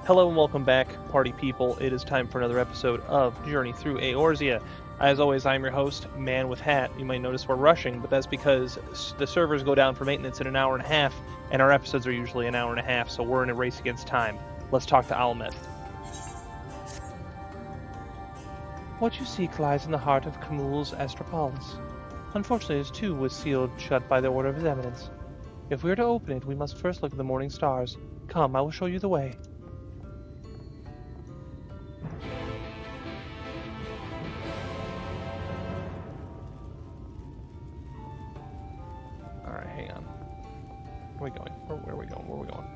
Hello and welcome back, party people. It is time for another episode of Journey Through Eorzea. As always, I'm your host, Man with Hat. You might notice we're rushing, but that's because the servers go down for maintenance in an hour and a half, and our episodes are usually an hour and a half, so we're in a race against time. Let's talk to Emet. What you seek lies in the heart of Camul's Astropolis. Unfortunately, it too was sealed shut by the order of His Eminence. If we are to open it, we must first look at the morning stars. Come, I will show you the way. Alright, hang on. Where are we going? Where are we going? Where are we going?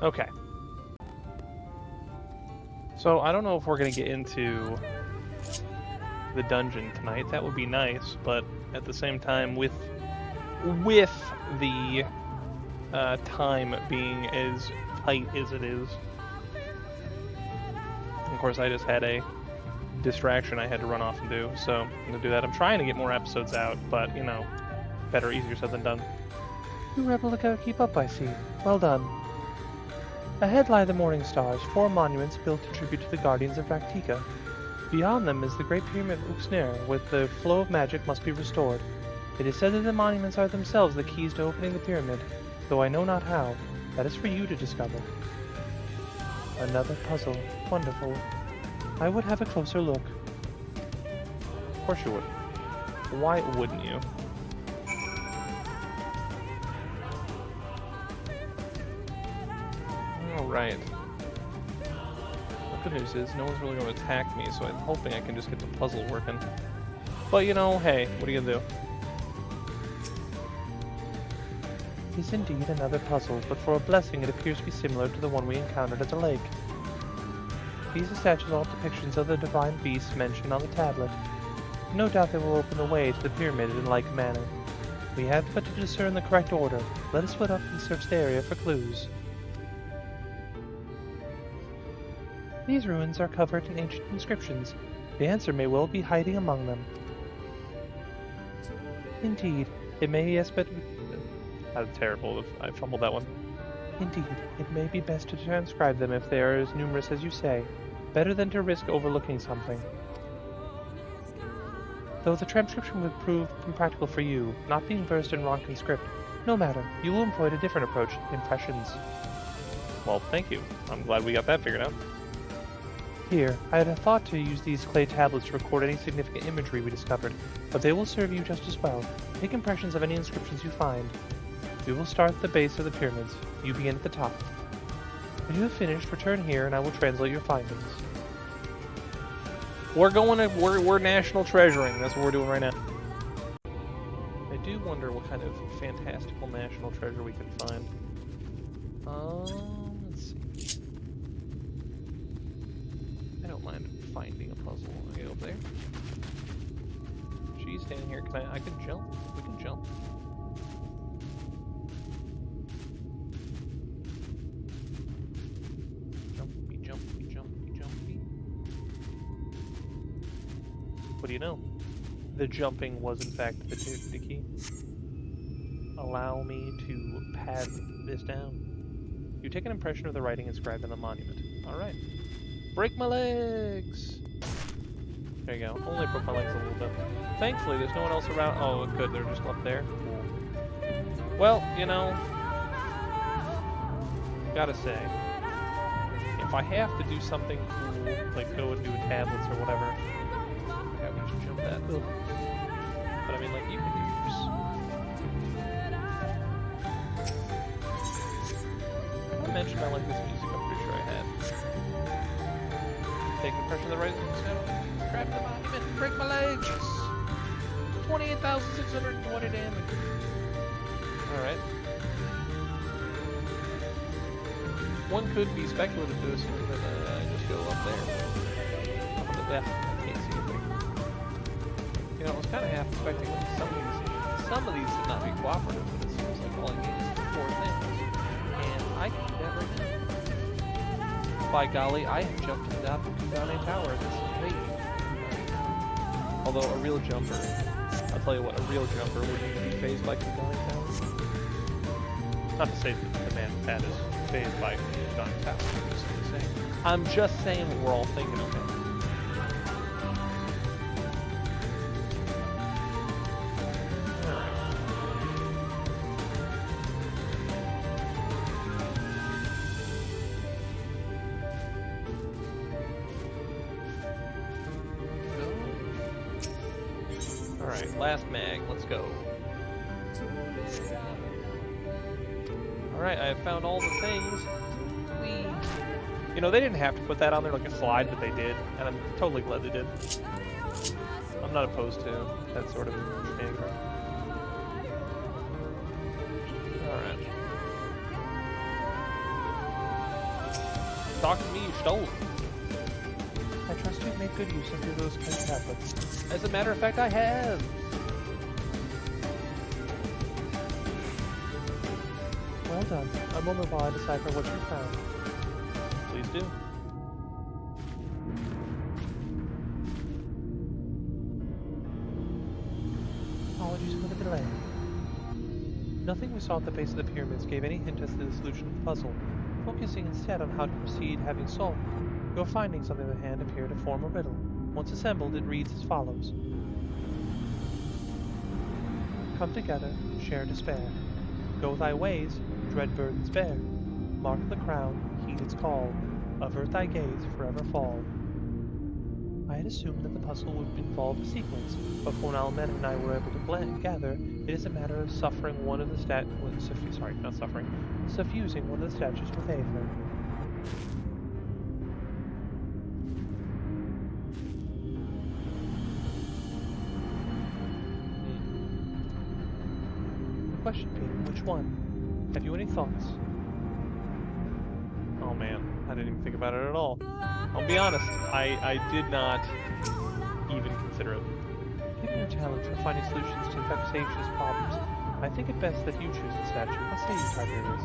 Okay. So, I don't know if we're going to get into the dungeon tonight. That would be nice, but at the same time, with the time being as tight as it is. Of course, I just had a distraction I had to run off and do, so I'm going to do that. I'm trying to get more episodes out, but, you know, better, easier said than done. You were able to keep up, I see. Well done. Ahead lie the morning stars, 4 monuments built in tribute to the guardians of Raktika. Beyond them is the great pyramid of Uxner, where the flow of magic must be restored. It is said that the monuments are themselves the keys to opening the pyramid, though I know not how. That is for you to discover. Another puzzle. Wonderful. I would have a closer look. Of course you would. Why wouldn't you? Right. The good news is no one's really going to attack me, so I'm hoping I can just get the puzzle working. But you know, hey, what are you going to do? It is indeed another puzzle, but for a blessing it appears to be similar to the one we encountered at the lake. These are statues all depictions of the divine beasts mentioned on the tablet. No doubt they will open the way to the pyramid in like manner. We have but to discern the correct order. Let us split up and search the area for clues. These ruins are covered in ancient inscriptions. The answer may well be hiding among them. Indeed, it may yes, but... That's terrible if I fumbled that one. Indeed, it may be best to transcribe them if they are as numerous as you say. Better than to risk overlooking something. Though the transcription would prove impractical for you, not being versed in Ronkan script. No matter, you will employ a different approach, impressions. Well, thank you. I'm glad we got that figured out. Here, I had a thought to use these clay tablets to record any significant imagery we discovered, but they will serve you just as well. Take impressions of any inscriptions you find. We will start at the base of the pyramids. You begin at the top. When you have finished, return here and I will translate your findings. We're national treasuring. That's what we're doing right now. I do wonder what kind of fantastical national treasure we can find. Let's see. I don't mind finding a puzzle. I get up there. She's standing here. I can jump. We can jump. Jumpy, jumpy, jumpy, jumpy. What do you know? The jumping was in fact the key. Allow me to pad this down. You take an impression of the writing inscribed on the monument. Alright. Break my legs! There you go. Only broke my legs a little bit. Thankfully, there's no one else around. Oh, good. They're just up there. Cool. Well, you know, gotta say, if I have to do something cool, like go and do tablets or whatever, I would just jump that. Ugh. But I mean, like, you can do yours. I mentioned I like this music. I'm pretty sure I had. Take the pressure of the right side. Grab the monument. Break my legs. 28,620 damage. Alright. One could be speculative to assume that I just go up there. Up on the left, I can't see anything. You know, I was kind of half expecting like, some of these to not be cooperative, but it seems like all I need is 4 things. And I can do that right now. By golly, I have jumped to the top of Qitana Tower. This is great. Although a real jumper, I'll tell you what, a real jumper wouldn't even be phased by Qitana Tower. Not to say that the man that is phased by Qitana Tower. I'm just saying what we're all thinking, okay? Alright, last mag, let's go. Alright, I have found all the things. Whee! You know, they didn't have to put that on there like a slide, but they did, and I'm totally glad they did. I'm not opposed to that sort of thing. Alright. Talk to me, you stole. I trust you've made good use of those pink tablets. As a matter of fact, I have! Well done. A moment while I decipher what you found. Please do. Apologies for the delay. Nothing we saw at the base of the pyramids gave any hint as to the solution of the puzzle. Focusing instead on how to proceed having solved it, your findings on the other hand appear to form a riddle. Once assembled, it reads as follows. Come together, share despair. Go thy ways, dread burdens bear. Mark the crown, heed its call. Avert thy gaze, forever fall. I had assumed that the puzzle would involve a sequence, but when Almet and I were able to gather, it is a matter of suffering one of the suffusing one of the statues with aether. Question being, which one? Have you any thoughts? Oh man, I didn't even think about it at all. I'll be honest, I did not even consider it. Given your talent for finding solutions to vexatious problems, I think it best that you choose the statue. I'll say you Tiberius.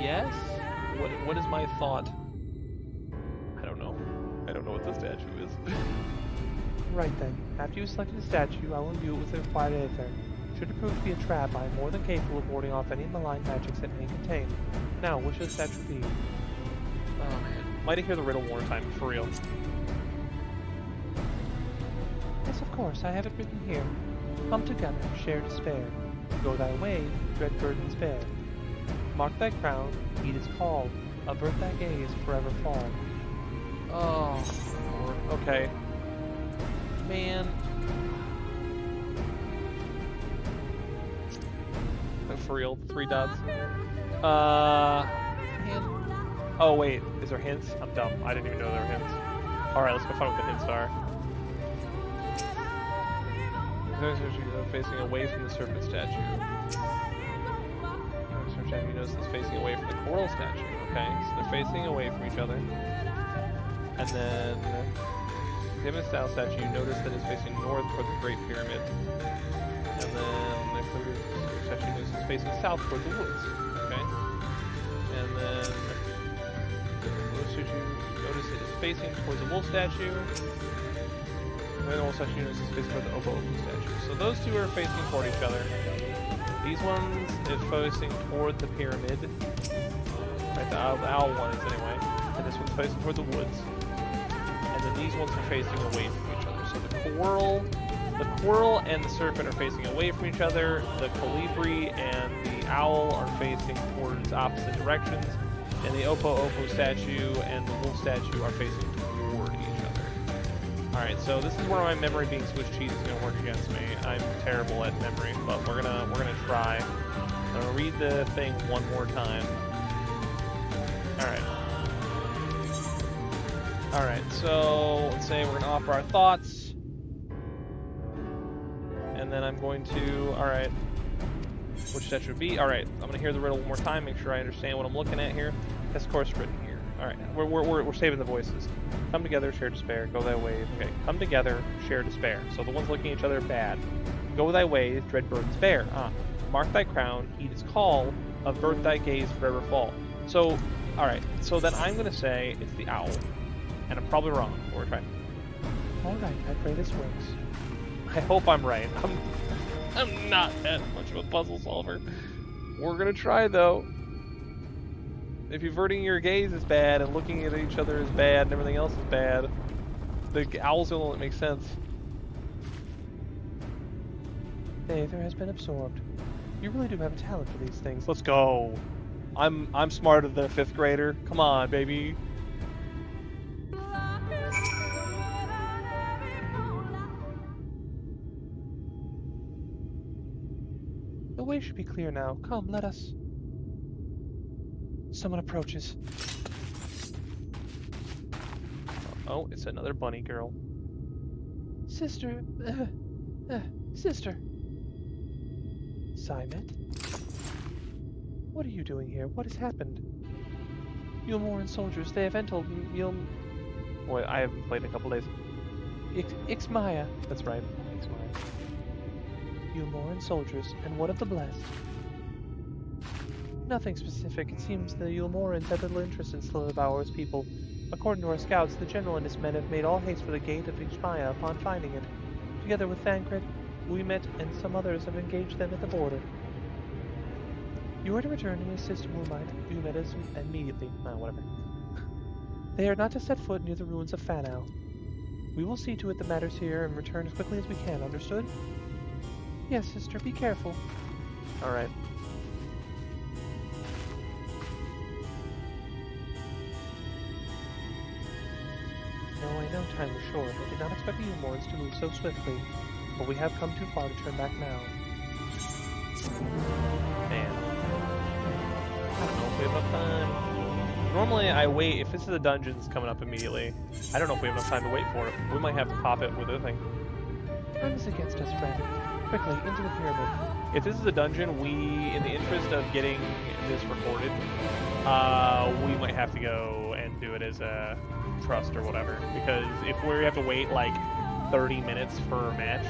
Yes? What is my thought? I don't know. I don't know what the statue is. Right then. After you selected a statue, I will imbue it with the required aether. Should it prove to be a trap, I am more than capable of warding off any malign magics it may contain. Now, which should the statue be? Oh man. Might I hear the riddle one more time, for real? Yes, of course, I have it written here. Come together, share despair. Go thy way, dread burdens bear. Mark thy crown, heed its call. Avert thy gaze, forever fall. Oh, Lord. Okay. Man. For real, 3 dots. Man. Oh wait, is there hints? I'm dumb. I didn't even know there were hints. Alright, let's go find what the hints are. Facing away from the serpent statue. You notice it's facing away from the coral statue. Okay, so they're facing away from each other. And then the Emet Selch statue, you notice that it's facing north toward the Great Pyramid. And then the statue notice it's facing south toward the woods. Okay? And then the wolf statue, notice it is facing towards the wolf statue. And then the wolf statue notice it's facing toward the Opo statue. So those two are facing toward each other. These ones is facing toward the pyramid. Right, the owl one is anyway. And this one's facing toward the woods. And then these ones are facing away from each other. So the squirrel and the serpent are facing away from each other. The colibri and the owl are facing towards opposite directions. And the Opo statue and the wolf statue are facing toward each other. Alright, so this is where my memory being Swiss cheese is gonna work against me. I'm terrible at memory, but we're gonna try. I'm gonna read the thing one more time. Alright. Alright, so let's say we're gonna offer our thoughts. And then I'm going to, alright. which that should be. All right, I'm gonna hear the riddle one more time. Make sure I understand what I'm looking at here. That's course written here. All right, we're saving the voices. Come together, share despair. Go thy ways. Okay, come together, share despair. So the ones looking at each other bad. Go thy ways, dread burdens bear. Mark thy crown, heed its call. Avert thy gaze, forever fall. So, all right. So then I'm gonna say it's the owl, and I'm probably wrong. But we're trying. All right, I pray this works. I hope I'm right. I'm not that much of a puzzle solver. We're gonna try though. If averting your gaze is bad and looking at each other is bad and everything else is bad, the owl's the only one that makes sense. The Aether has been absorbed. You really do have a talent for these things. Let's go. I'm smarter than a 5th grader. Come on, baby. The way should be clear now. Come, let us. Someone approaches. Oh, it's another bunny girl. Sister. Sister. Simet? What are you doing here? What has happened? Yulmoran soldiers, they have entered Wait, I haven't played in a couple days. Ixmaya. That's right. Ixmaya. Yulmoran soldiers, and what of the blessed? Nothing specific. It seems the Yulmorans had little interest in Slitherbour's people. According to our scouts, the general and his men have made all haste for the gate of Ixmaya upon finding it. Together with Thancred, Uimet, and some others have engaged them at the border. You are to return and assist Uimet immediately. Whatever. They are not to set foot near the ruins of Fanau. We will see to it the matters here and return as quickly as we can, understood? Yes, sister, be careful. Alright. No, I know time was short. I did not expect the Yulmorans to move so swiftly, but we have come too far to turn back now. Man. I don't know if we have enough time. Normally I wait, if this is a dungeon that's coming up immediately, I don't know if we have enough time to wait for it. We might have to pop it with the thing. Time is against us, friend. Quickly, into the pyramid. If this is a dungeon, we, in the interest of getting this recorded, we might have to go and do it as a trust or whatever. Because if we have to wait like 30 minutes for a match,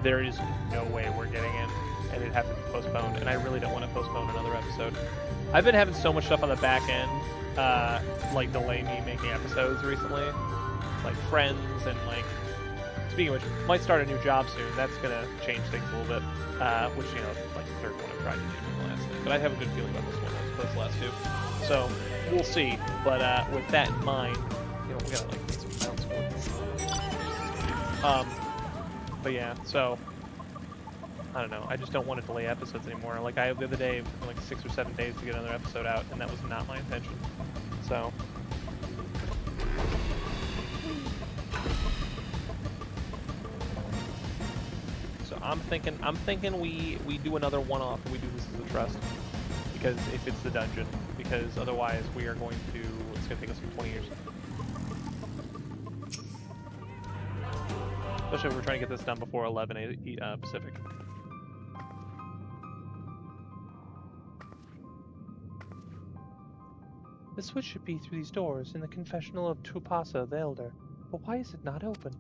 there is no way we're getting it, and it'd have to be postponed, and I really don't want to postpone another episode. I've been having so much stuff on the back end, like delay me making episodes recently, like friends and like, speaking of which, might start a new job soon. That's gonna change things a little bit, which, you know, like the third one I've tried to do from the last thing, but I have a good feeling about this one as opposed to the last two, so we'll see. But with that in mind, you know, we gotta like get some sound score. But yeah, so I don't know. I just don't want to delay episodes anymore. Like the other day, like 6 or 7 days to get another episode out, and that was not my intention. So I'm thinking we do another one-off and we do this as a trust, because if it's the dungeon, because otherwise we are going to. It's gonna take us 20 years. Especially if we're trying to get this done before 11 Pacific. The switch should be through these doors in the confessional of Tupasa the Elder, but why is it not open?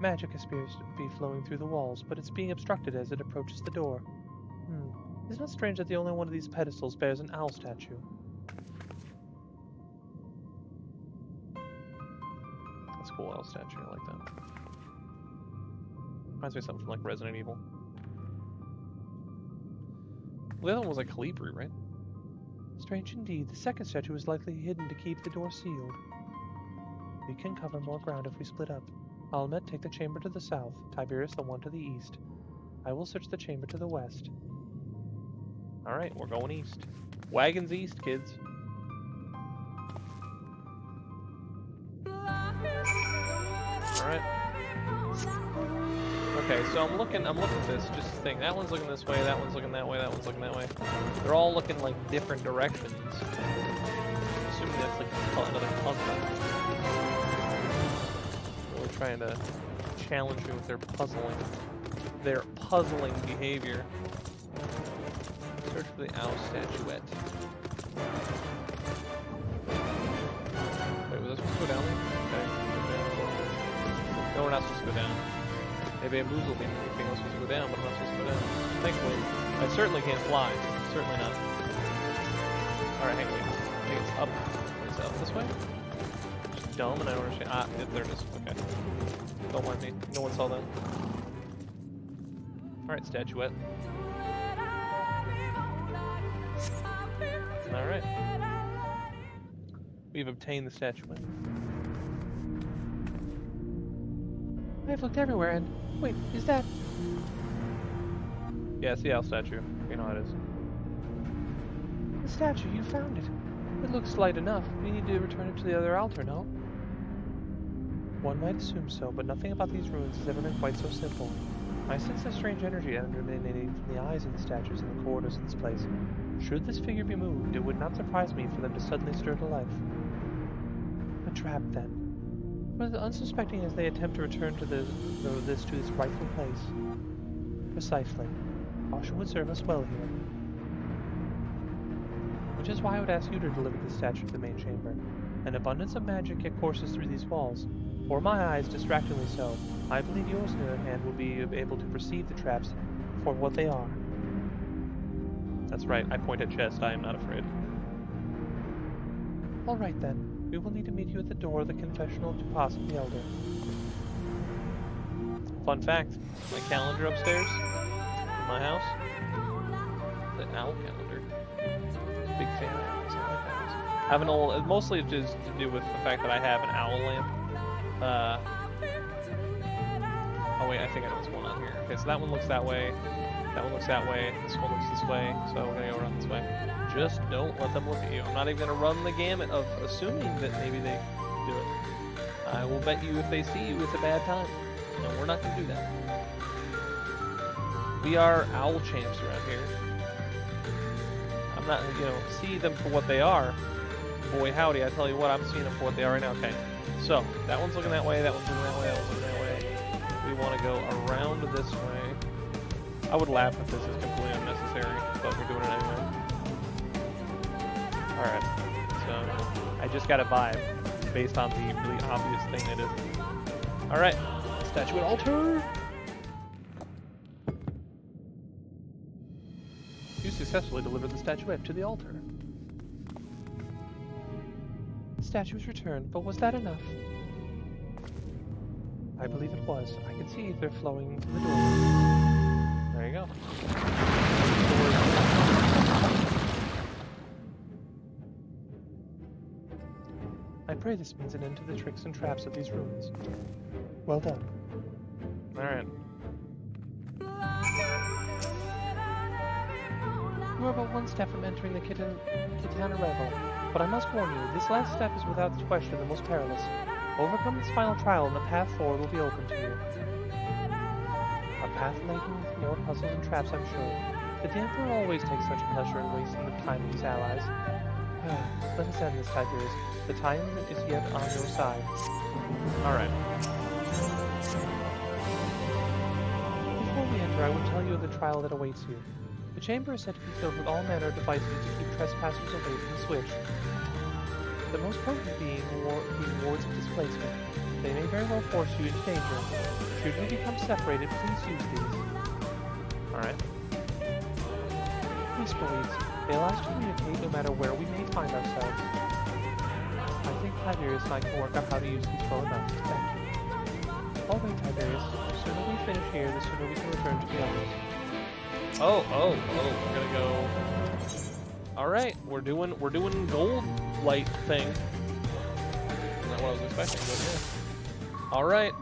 Magic appears to be flowing through the walls, but it's being obstructed as it approaches the door. Isn't it strange that the only one of these pedestals bears an owl statue? That's a cool owl statue, I like that. Reminds me of something from like Resident Evil. The other one was like Calibri, right? Strange indeed. The second statue is likely hidden to keep the door sealed. We can cover more ground if we split up. Almet, take the chamber to the south, Tiberius the one to the east. I will search the chamber to the west. Alright, we're going east. Wagons east, kids. Alright. Okay, so I'm looking at this, just to think. That one's looking this way, that one's looking that way, that one's looking that way. They're all looking like different directions. I'm assuming that's like another puzzle. They're trying to challenge me with their puzzling. their puzzling behavior. Search for the owl statuette. Wait, was I supposed to go down there? Okay. No, we're not supposed to go down. They bamboozled me thinking I was supposed to go down, but I'm not supposed to go down. Thankfully, I certainly can't fly. Certainly not. Alright, hang on. I think it's up. Is it up this way? Just dumb and I don't understand. Ah, there it is. Okay. Don't mind me. No one saw that. Alright, statuette. Alright. We've obtained the statuette. I've looked everywhere and... Wait, is that... Yeah, it's the owl statue. You know how it is. The statue, you found it. It looks light enough. We need to return it to the other altar, no? One might assume so, but nothing about these ruins has ever been quite so simple. I sense a strange energy emanating from the eyes of the statues in the corridors of this place. Should this figure be moved, it would not surprise me for them to suddenly stir to life. A trap, then. But unsuspecting as they attempt to return to this rightful place. Precisely. Caution would serve us well here. Which is why I would ask you to deliver the statue to the main chamber. An abundance of magic yet courses through these walls. For my eyes, distractingly so. I believe yours, on the other hand, will be able to perceive the traps for what they are. That's right, I point at chest, I am not afraid. Alright then. We will need to meet you at the door of the confessional to pass the Elder. Fun fact, my calendar upstairs in my house, the owl calendar. Big fan of owls, I like owls. I have an old, mostly just to do with the fact that I have an owl lamp. Oh wait, I think I know what's going on here. Okay, so that one looks that way, that one looks that way, this one looks this way, so we're gonna go around this way. Just don't let them look at you. I'm not even gonna run the gamut of assuming that maybe they do it. I will bet you if they see you, it's a bad time. And we're not gonna do that. We are owl champs around here. I'm not, see them for what they are. Boy howdy, I tell you what, I'm seeing them for what they are right now. Okay, so, that one's looking that way, that one's looking that way, that one's looking that way. We want to go around this way. I would laugh if this is completely unnecessary, but we're doing it anyway. Alright, so, I just got a vibe based on the really obvious thing that is. Alright, statue at altar! You successfully delivered the statuette to the altar. The statue is returned, but was that enough? I believe it was. I can see ether flowing into the door. There you go. I pray this means an end to the tricks and traps of these ruins. Well done. Alright. You are but one step from entering the Qitana Ravel, but I must warn you, this last step is without question the most perilous. Overcome this final trial and the path forward will be open to you. A path laden with more puzzles and traps, I'm sure. But the Emperor always takes such pleasure in wasting the time of his allies. Let us end this, Tiberius. The time is yet on your side. Alright. Before we enter, I would tell you of the trial that awaits you. The chamber is said to be filled with all manner of devices to keep trespassers away from the switch. The most potent being wards of displacement. They may very well force you into danger. Should we become separated, please use these. Alright. Whisperweeds. They allow us to communicate no matter where we may find ourselves. I think Tiberius and I can work out how to use these well enough. Thank you. All right, Tiberius. The sooner we finish here, the sooner we can return to the others. Oh, we're gonna go. Alright, we're doing gold light thing. Not what I was expecting, but yeah. Alright.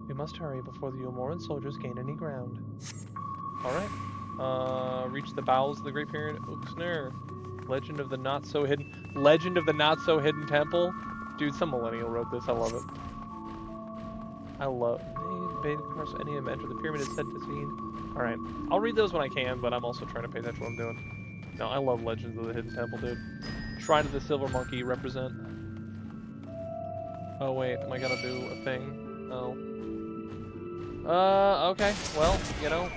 We must hurry before the Yomoran soldiers gain any ground. Alright. Reach the bowels of the Great Pyramid Uxner. Legend of the not so hidden temple. Dude, some millennial wrote this. I love it. I love any of them enter the pyramid is said to see. Alright. I'll read those when I can, but I'm also trying to pay attention to what I'm doing. No, I love Legends of the Hidden Temple, dude. Shrine of the Silver Monkey, represent. Oh wait, am I gonna do a thing? No. Okay. Well, you know,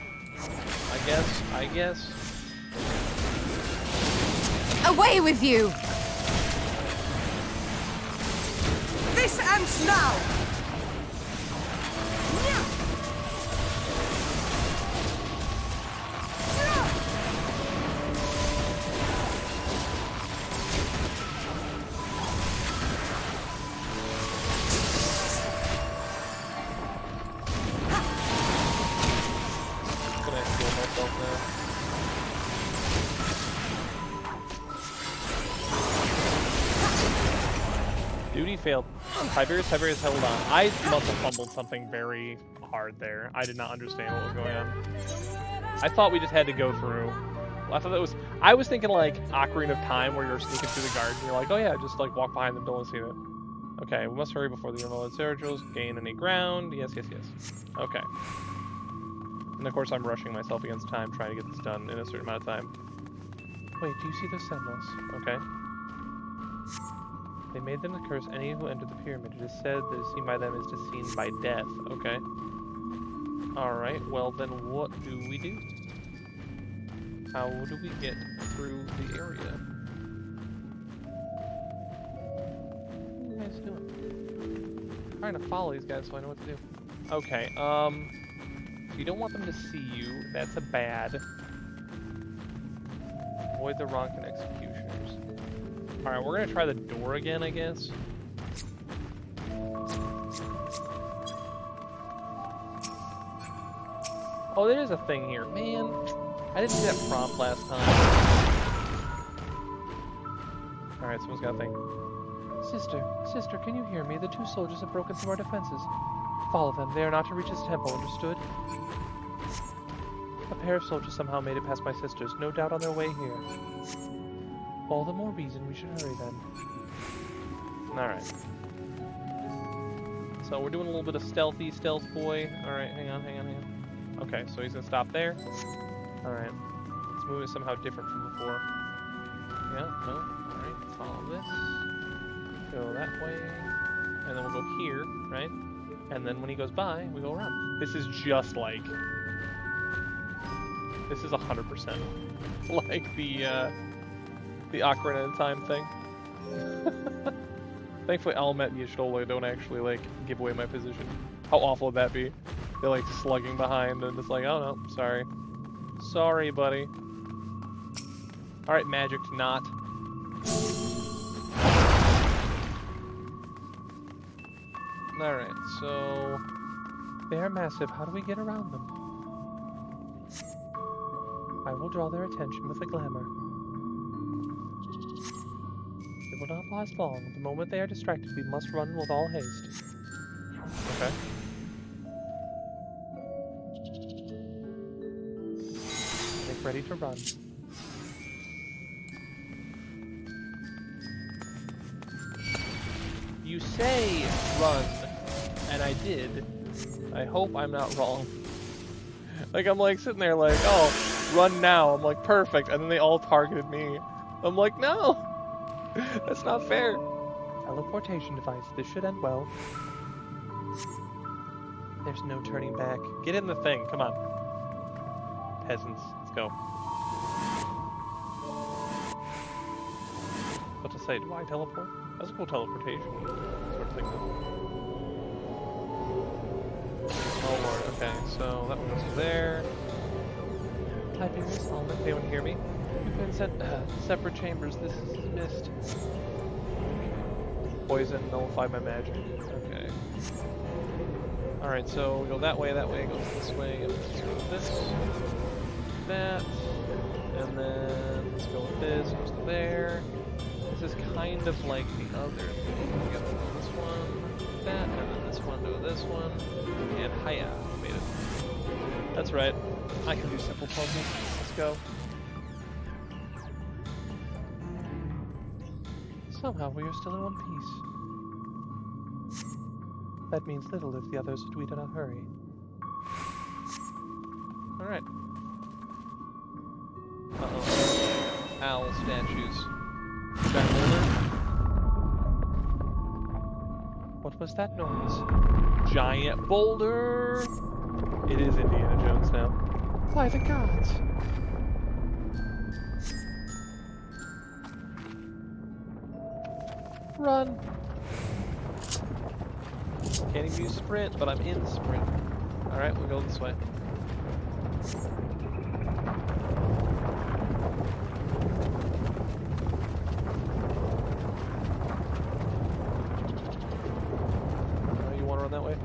I guess. Away with you! This ends now! I'm gonna heal myself now. Duty failed. Tiberius held on. I must have fumbled something very hard there. I did not understand what was going on. I thought we just had to go through. I thought that was. I was thinking like Ocarina of Time, where you're sneaking through the guards and you're like, oh yeah, just like walk behind them, don't see it. Okay, we must hurry before the remote Sergils gain any ground. Yes. Okay. And of course, I'm rushing myself against time, trying to get this done in a certain amount of time. Wait, do you see those sentinels? Okay. They made them to curse any who entered the pyramid. It is said that seen by them is to seen by death. Okay. Alright, well then what do we do? How do we get through the area? What are you guys doing? I'm trying to follow these guys so I know what to do. Okay, if you don't want them to see you, that's a bad. Avoid the Ronkin executioners. Alright, we're gonna try the door again, I guess. Oh, there is a thing here. Man, I didn't see that prompt last time. Alright, someone's got a thing. Sister, can you hear me? The two soldiers have broken through our defenses. Follow them. They are not to reach this temple, understood? A pair of soldiers somehow made it past my sisters, no doubt on their way here. All the more reason we should hurry then. Alright. So we're doing a little bit of stealth boy. Alright, hang on. Okay, so he's gonna stop there. Alright. Let's move it somehow different from before. Yeah, no. Alright, follow this. Go that way. And then we'll go here, right? And then when he goes by, we go around. This is just like... This is 100% like the Ocarina of Time thing. Thankfully, Emet and Y'shtola don't actually, like, give away my position. How awful would that be? They're, like, slugging behind and it's like, oh no, sorry. Sorry, buddy. Alright, magic not. Alright, so... They are massive. How do we get around them? I will draw their attention with a glamour. It will not last long. The moment they are distracted, we must run with all haste. Okay. Make ready to run. You say run, and I did. I hope I'm not wrong. Like, I'm like sitting there like, oh, run now. I'm like, perfect. And then they all targeted me. I'm like, no. That's not fair. Teleportation device. This should end well. There's no turning back. Get in the thing. Come on. Peasants. Let's go. What to say? Do I teleport? That's a cool teleportation sort of thing though. Oh lord, okay, so that one goes there. Typing this element. Anyone hear me? You've been sent separate chambers. This is missed. Poison, nullify my magic. Okay. Alright, so we go that way, it goes this way, and let's go with this. That. And then let's go with this, goes to there. This is kind of like the other thing. We gotta go this one, that, and then this one to this one. And hiya, made it. That's right. I can do simple puzzles. Let's go. Somehow we are still in one piece. That means little if the others do not hurry. Alright. Uh-oh. Owl statues. Giant boulder? What was that noise? Giant boulder! It is Indiana Jones now. By the gods. Run. Can't even use sprint, but I'm in sprint. Alright, we'll go this way. You want to run that way?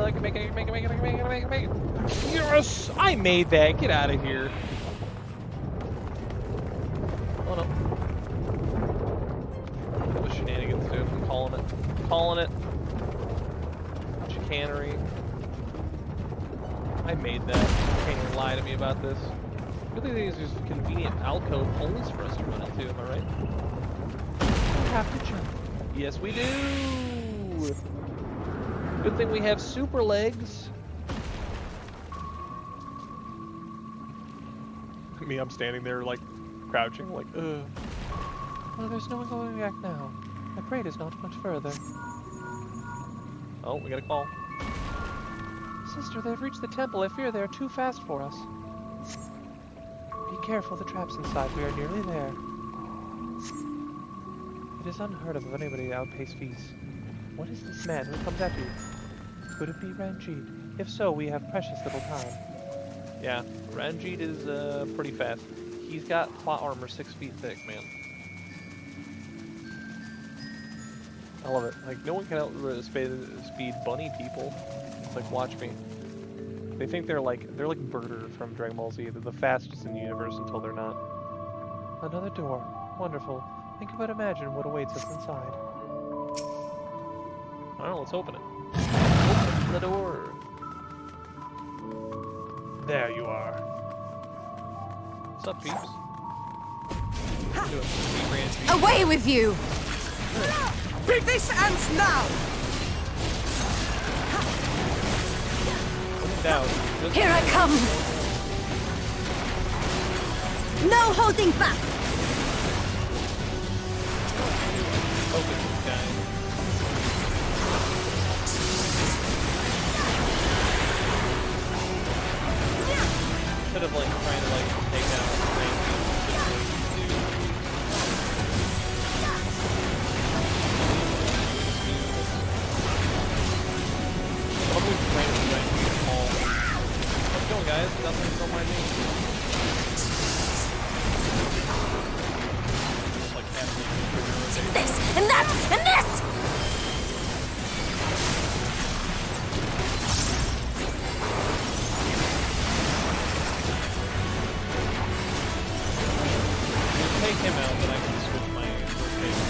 I can make it, I can make it, I can make it, I can make it, I can make it. Yes! I made that. Get out of here. Oh no. That was shenanigans, dude. I'm calling it. I'm calling it. Chicanery. I made that. You can't even lie to me about this. Really, these are just convenient alcove holes for us to run into, am I right? We have to jump. Yes, we do! Good thing we have super legs. Me, I'm standing there, like, crouching, like, ugh. Well, there's no one going back now. My parade is not much further. Oh, we got a call. Sister, they've reached the temple. I fear they are too fast for us. Be careful, the trap's inside. We are nearly there. It is unheard of anybody to outpace feats. What is this man who comes after you? Could it be Ranjit? If so, we have precious little time. Yeah, Ranjit is pretty fast. He's got plot armor 6 feet thick, man. I love it. Like, no one can outspeed bunny people. It's like, watch me. They think they're like Burter from Dragon Ball Z. They're the fastest in the universe until they're not. Another door. Wonderful. Think about imagine what awaits us inside. I don't know, let's open it. Open the door. There you are. What's up, peeps? Do it. Sweet Ranjit. Away with you! This ends now! Put it down. Just Here I come! No holding back! focus this guy. Instead of like trying to like take down the Ranjit. Let's go, guys. Nothing's on my name. Just like absolutely This and that and this! We'll take him out, but I can switch my rotation.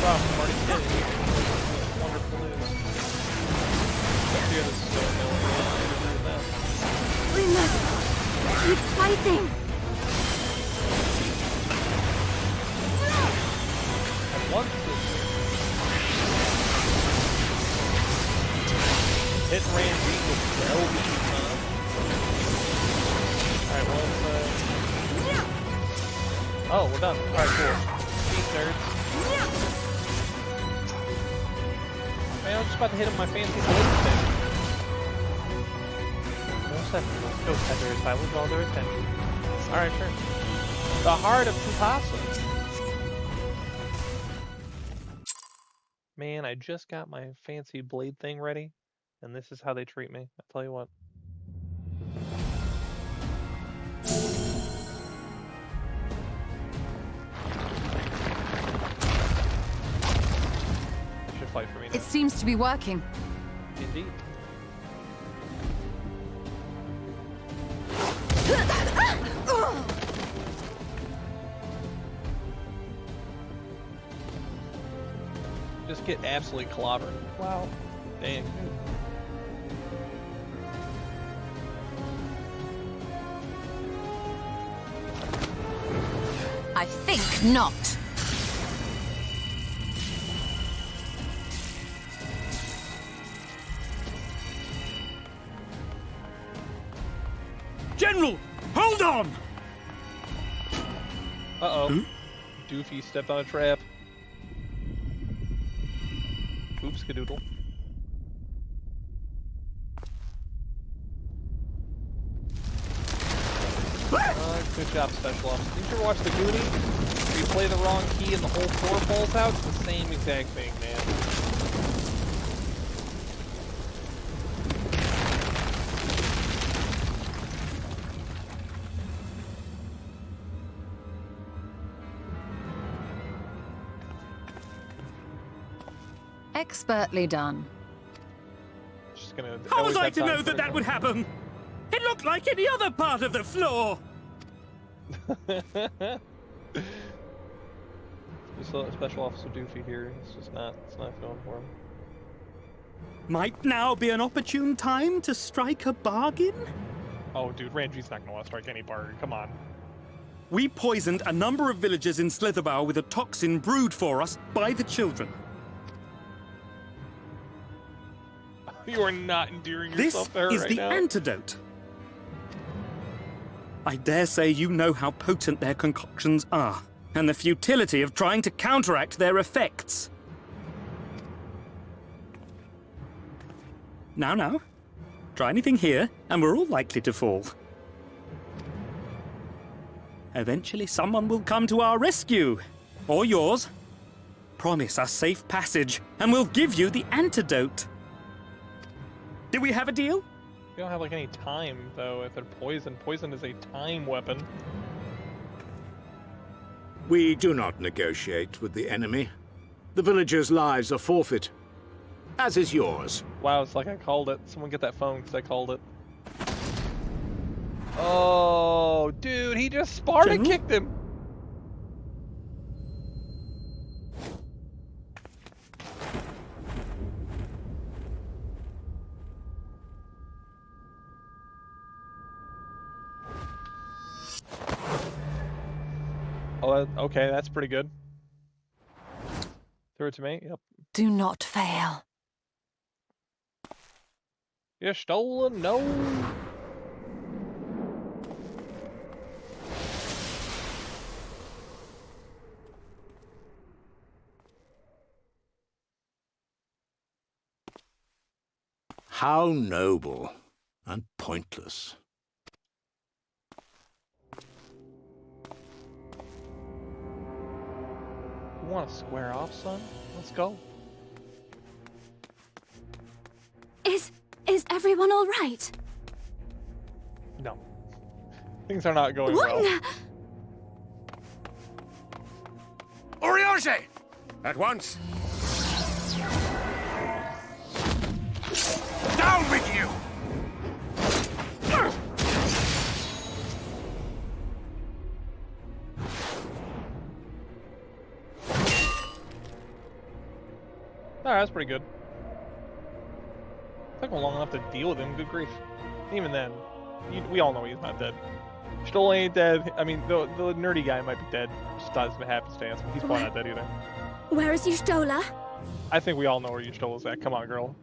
Wow, I'm already dead. Wonderful news. Here, this is so annoying. I agree with that. We must keep fighting! I want this. Hit Ranjit with Velvet, huh? Alright, well, oh, we're done. Alright, cool. Peace, nerds. Man, I'm just about to hit him with my fancy blade thing. No sentinels. Ghost hunters. I will draw their attention. Alright, sure. The heart of Qitana. Man, I just got my fancy blade thing ready, and this is how they treat me. I tell you what. They should fight for me now. It seems to be working. Indeed. Just get absolutely clobbered. Wow. Dang. I think not. General, hold on! Uh-oh. Doofy stepped on a trap. Oops, skadoodle. Good job, Special Ops. Did you ever watch The Goonies? Where you play the wrong key and the whole floor falls out? It's the same exact thing, man. Expertly done. Just gonna. How was always I have to time know for that it. that would happen? It looked like any other part of the floor. Special Officer Doofy here. It's not going for him. Might now be an opportune time to strike a bargain? Oh, dude, Ranji's not gonna want to strike any bargain. Come on. We poisoned a number of villagers in Slitherbough with a toxin brewed for us by the children. You are not endearing This yourself there is right the now. antidote. I dare say you know how potent their concoctions are, and the futility of trying to counteract their effects. Now, try anything here, and we're all likely to fall. Eventually, someone will come to our rescue, or yours. Promise us safe passage, and we'll give you the antidote. Do we have a deal? We don't have like any time though. If they're poison, poison is a time weapon. We do not negotiate with the enemy. The villagers' lives are forfeit, as is yours. Wow, it's like I called it. Someone get that phone because I called it. Oh, dude, he just Sparta General? kicked him. Oh, okay, that's pretty good. Throw it to me. Yep. Do not fail. You're stolen. No. How noble and pointless. You want to square off, son? Let's go. Is everyone all right? No. Things are not going What? well. Eorzea! At once! Down with you! Alright, that's pretty good. Took him long enough to deal with him, good grief. Even then, we all know he's not dead. Stoll ain't dead. I mean, the nerdy guy might be dead. Just dies of a happenstance, but he's probably not dead either. Where is Y'shtola? I think we all know where Y'shtola's at. Come on, girl.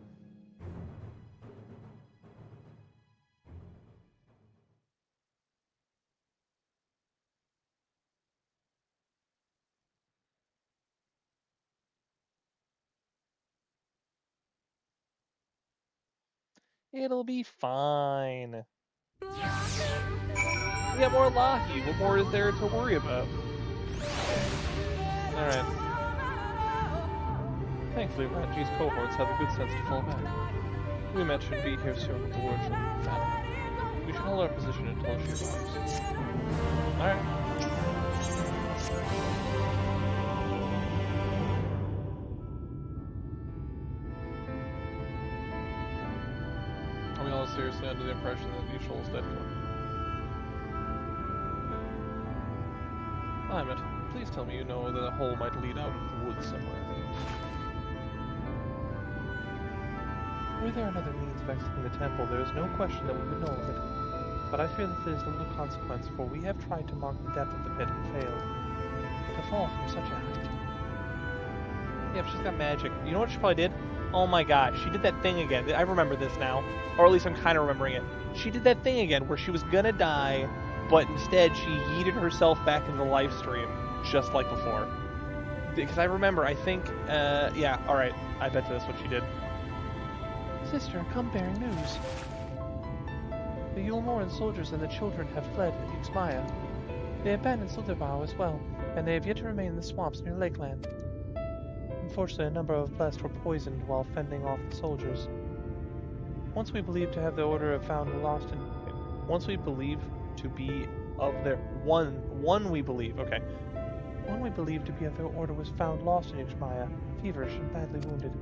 It'll be fine. We got more Lahi. What more is there to worry about? Alright. Thankfully, Ranji's cohorts have the good sense to fall back. We met should be here soon with the word from Qitana. We should hold our position until she arrives. Alright. Are we all seriously under the impression that Y'shtola is dead for? Emet, please tell me you know that a hole might lead out of the woods somewhere. Were there another means of exiting the temple, there is no question that we would know of it. But I fear that there is little consequence, for we have tried to mark the depth of the pit and failed. To fall from such a height. Yeah, but she's got magic. You know what she probably did? Oh my god, she did that thing again. I remember this now. Or at least I'm kind of remembering it. She did that thing again where she was gonna die, but instead she yeeted herself back into the live stream, just like before. Because I remember, I think, yeah, alright, I bet that's what she did. Sister, come bearing news. The Yulmoran soldiers and the children have fled Ixmaya. They abandoned Slitherbow as well, and they have yet to remain in the swamps near Lakeland. Unfortunately, a number of blessed were poisoned while fending off the soldiers. Once we believe to have the order of found lost in... Once we believe to be of their... One we believe, okay. One we believe to be of their order was found lost in Ixmaya, feverish and badly wounded.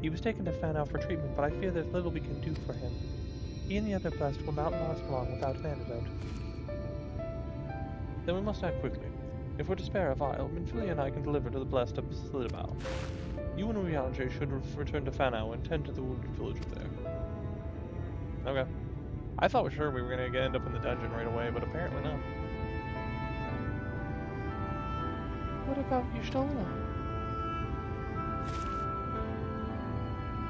He was taken to Fanau for treatment, but I fear there's little we can do for him. He and the other blessed will not last long without an antidote. Then we must act quickly. If we're to spare a vial, Minfilia and I can deliver to the blessed of Slitherbow. You and Urianger should return to Fanau and tend to the wounded villager there. Okay. I thought for sure we were going to end up in the dungeon right away, but apparently not. What about Y'shtola?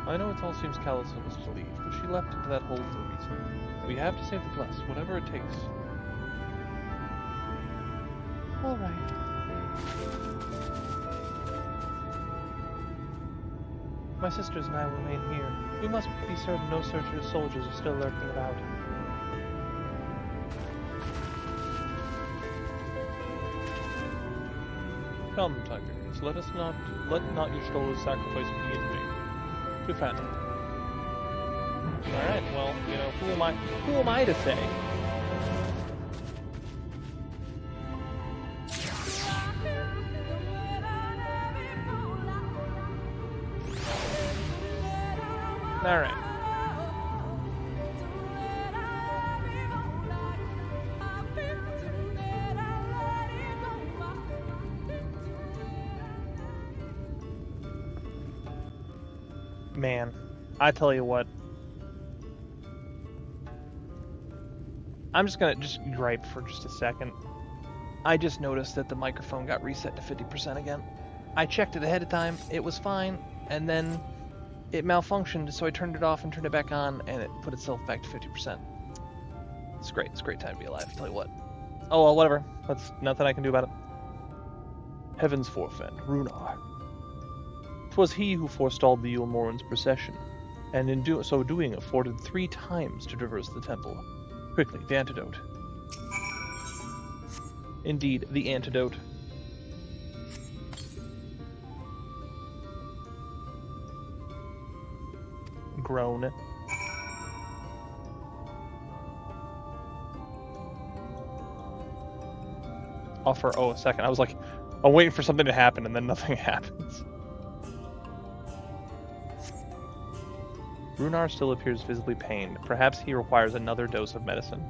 I know it all seems callous of us to leave, but she left into that hole for a reason. We have to save the blessed, whatever it takes. All right. My sisters and I will remain here. We must be certain no soldiers are still lurking about. Come, Tiberius, let not Y'shtola's sacrifice be in vain. To Fanau. Alright, well, you know, who am I to say? Alright. Man, I tell you what. I'm just gonna gripe for just a second. I just noticed that the microphone got reset to 50% again. I checked it ahead of time, it was fine, and then it malfunctioned, so I turned it off and turned it back on, and it put itself back to 50%. It's great. It's a great time to be alive, I'll tell you what. Oh, well, whatever. That's nothing I can do about it. Heaven's forefend, Runar. 'Twas he who forestalled the Yulmoran's procession, and in so doing afforded 3 times to traverse the temple. Quickly, the antidote. Indeed, the antidote. Groan. Offer. Oh, a second. I was like, I'm waiting for something to happen, and then nothing happens. Runar still appears visibly pained. Perhaps he requires another dose of medicine.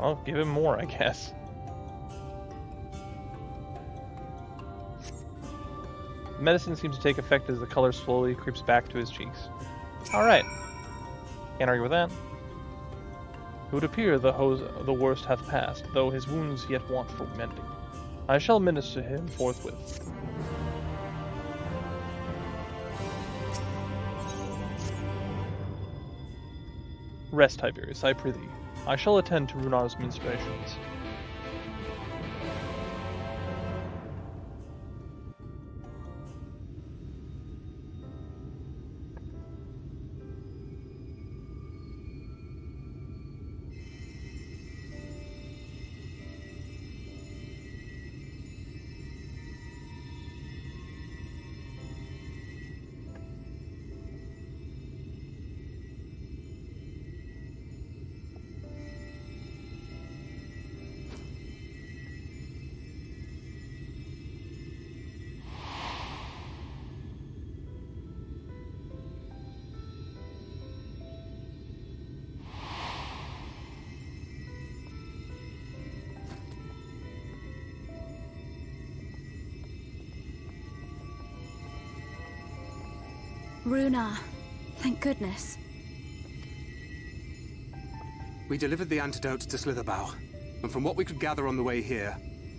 I'll give him more, I guess. Medicine seems to take effect as the color slowly creeps back to his cheeks. Alright. Can't argue with that. It would appear the worst hath passed, though his wounds yet want for mending. I shall minister to him forthwith. Rest, Tiberius, I prithee. I shall attend to Runar's ministrations. Runar. Thank goodness. We delivered the antidote to Slitherbow, and from what we could gather on the way here,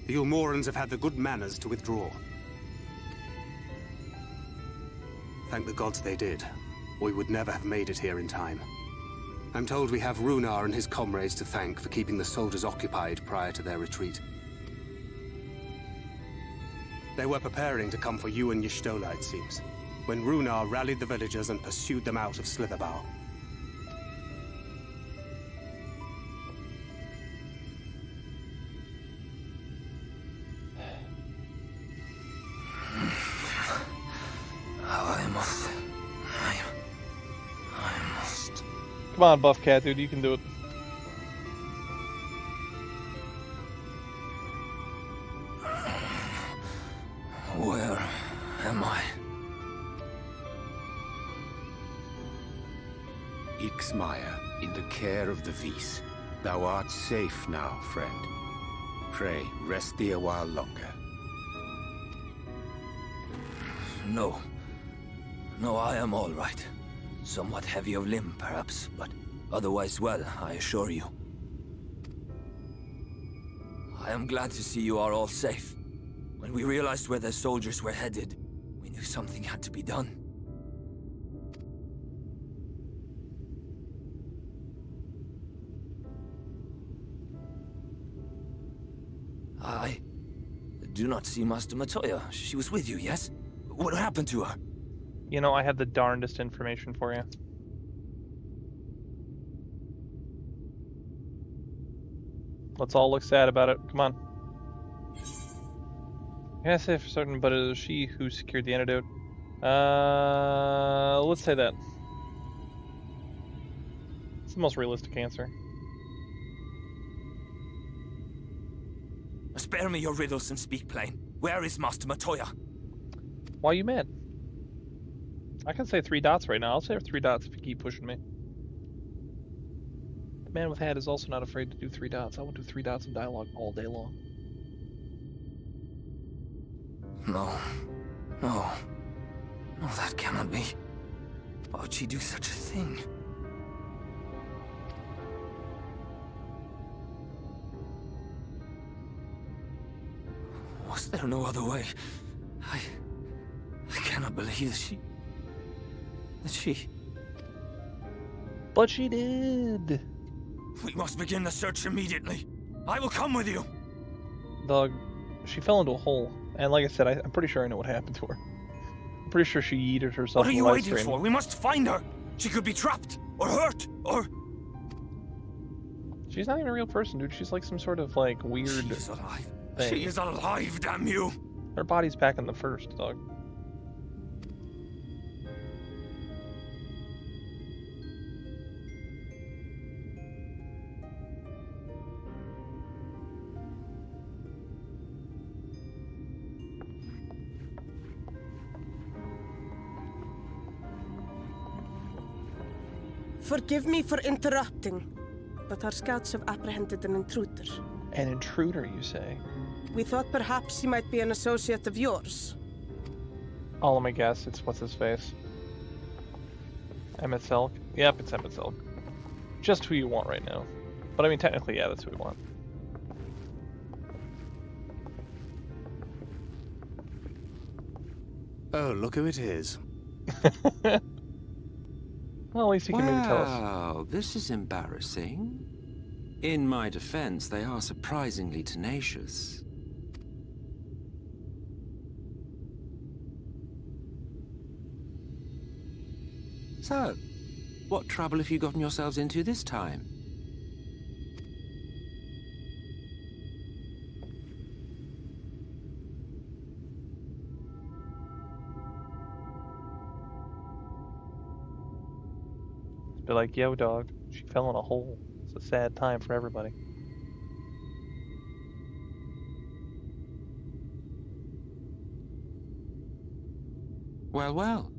the Yulmorans have had the good manners to withdraw. Thank the gods they did. We would never have made it here in time. I'm told we have Runar and his comrades to thank for keeping the soldiers occupied prior to their retreat. They were preparing to come for you and Y'shtola, it seems, when Runar rallied the villagers and pursued them out of Slitherbough. Come on, buff cat, dude, you can do it. Where am I? Ixmaya, in the care of the Vis. Thou art safe now, friend. Pray, rest thee a while longer. No. No, I am all right. Somewhat heavy of limb, perhaps, but otherwise well, I assure you. I am glad to see you are all safe. When we realized where the soldiers were headed, we knew something had to be done. I do not see Master Matoya. She was with you, yes? What happened to her? You know, I have the darndest information for you. Let's all look sad about it. Come on. I can't say for certain, but it was she who secured the antidote. Let's say that. It's the most realistic answer. Spare me your riddles and speak plain. Where is Master Matoya? Why are you mad? I can say 3 dots right now. I'll say 3 dots if you keep pushing me. The man with hat is also not afraid to do 3 dots. I will do 3 dots in dialogue all day long. No. No. No, that cannot be. Why would she do such a thing? Was there no other way? I cannot believe that she... But she did! We must begin the search immediately. I will come with you. Dog, she fell into a hole. And like I said, I'm pretty sure I know what happened to her. I'm pretty sure she yeeted herself What are in the you live waiting stream. for? We must find her. She could be trapped, or hurt, or... She's not even a real person, dude. She's like some sort of like weird She is alive. thing. She is alive, damn you. Her body's back in the first, dog. Forgive me for interrupting, but our scouts have apprehended an intruder. An intruder, you say? We thought perhaps he might be an associate of yours. Oh, let me guess. It's what's his face? Emet Selch? Yep, it's Emet Selch. Just who you want right now. But I mean, technically, yeah, that's who we want. Oh, look who it is. Well, at least he can maybe tell us. Wow, this is embarrassing. In my defense, they are surprisingly tenacious. So, what trouble have you gotten yourselves into this time? Be like, yo, dog, she fell in a hole. It's a sad time for everybody. Well, well.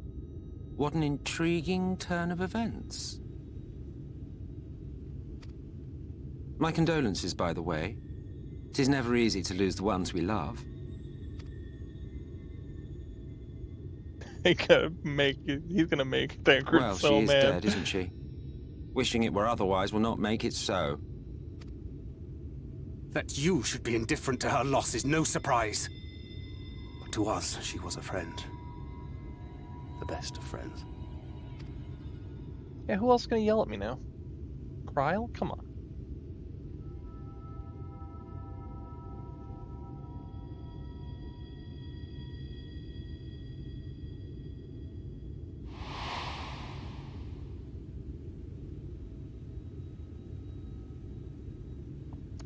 What an intriguing turn of events. My condolences, by the way. It is never easy to lose the ones we love. He's gonna make that group Well, so she is mad. dead, isn't she? Wishing it were otherwise will not make it so. That you should be indifferent to her loss is no surprise. But to us, she was a friend. the best of friends. Yeah, who else is gonna yell at me now? Kryle? Come on.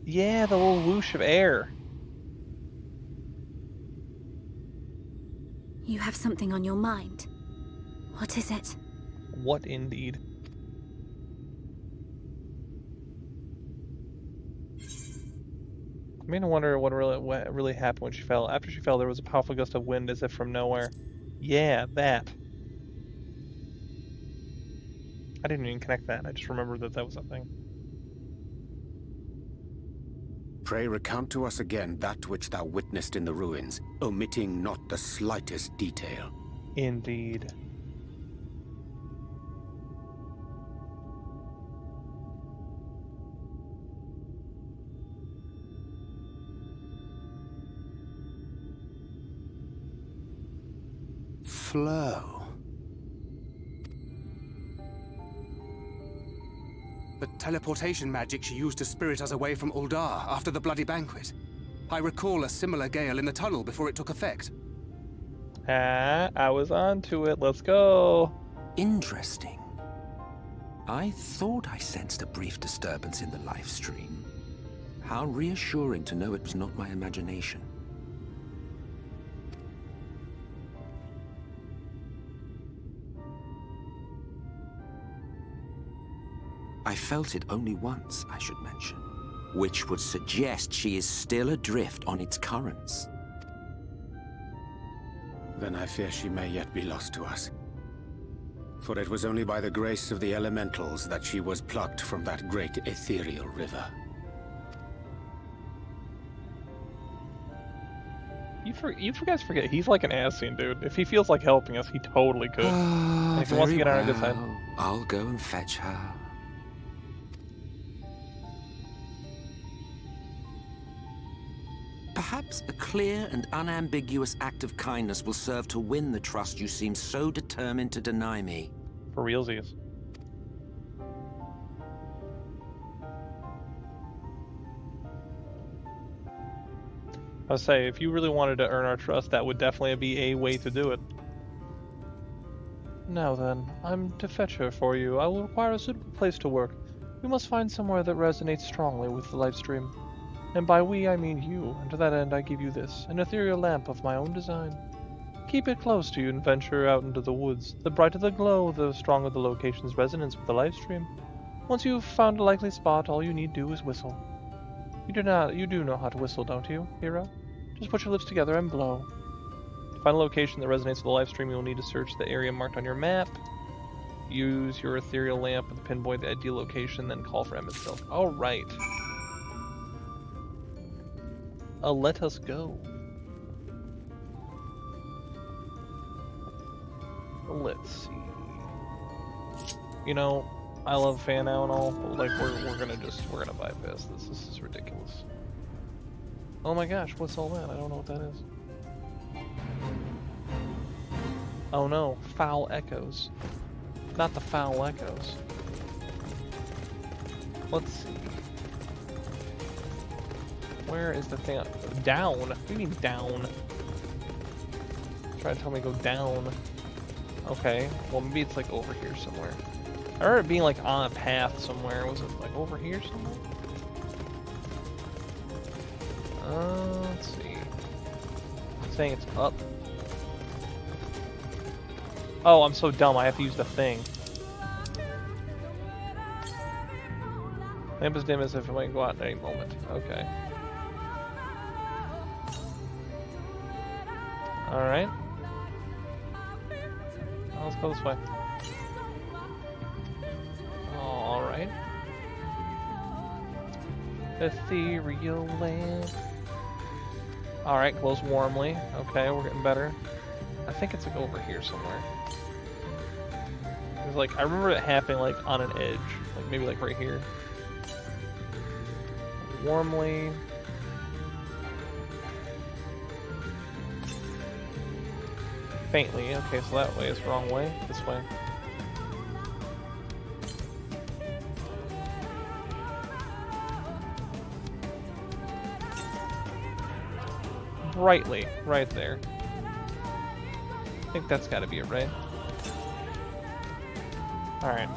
Yeah, the little whoosh of air. You have something on your mind. What is it? What indeed? I mean, I wonder what really happened when she fell. After she fell, there was a powerful gust of wind as if from nowhere. Yeah, that. I didn't even connect that. I just remembered that that was a thing. Pray recount to us again that which thou witnessed in the ruins, omitting not the slightest detail. Indeed. Flow. The teleportation magic she used to spirit us away from Uldar after the bloody banquet. I recall a similar gale in the tunnel before it took effect. Ah, I was on to it. Let's go. Interesting. I thought I sensed a brief disturbance in the live stream. How reassuring to know it was not my imagination. I felt it only once, I should mention, which would suggest she is still adrift on its currents. Then I fear she may yet be lost to us. For it was only by the grace of the elementals that she was plucked from that great ethereal river. You guys forget, he's like an Ascian, dude. If he feels like helping us, he totally could. And if he wants to get on our good side. I'll go and fetch her. Perhaps a clear and unambiguous act of kindness will serve to win the trust you seem so determined to deny me. For realsies. I would say, if you really wanted to earn our trust, that would definitely be a way to do it. Now then, I'm to fetch her for you. I will require a suitable place to work. We must find somewhere that resonates strongly with the live stream. And by we, I mean you, and to that end I give you this, an ethereal lamp of my own design. Keep it close to you and venture out into the woods. The brighter the glow, the stronger the location's resonance with the live stream. Once you've found a likely spot, all you need do is whistle. You do know how to whistle, don't you, hero? Just put your lips together and blow. To find a location that resonates with the live stream, you'll need to search the area marked on your map. Use your ethereal lamp with the pinpoint the ideal location, then call for Emet Selch. Alright. Let us go. Let's see. You know, I love fan now and all, but like we're gonna bypass this. This is ridiculous. Oh my gosh, what's all that? I don't know what that is. Oh no, foul echoes. Not the foul echoes. Let's see. Where is the thing? Down? What do you mean down? Trying to tell me to go down. Okay, well maybe it's like over here somewhere. I remember it being like on a path somewhere. Was it like over here somewhere? Let's see. It's saying it's up. Oh, I'm so dumb. I have to use the thing. Lamp is dim as if it might go out at any moment. Okay. Alright. Let's go this way. Alright. Ethereal lamp. Alright, close warmly. Okay, we're getting better. I think it's like over here somewhere. It's like, I remember it happening like on an edge. Like maybe like right here. Warmly. Faintly. Okay, so that way is the wrong way. This way. Brightly, right there. I think that's gotta be it, right? Alright.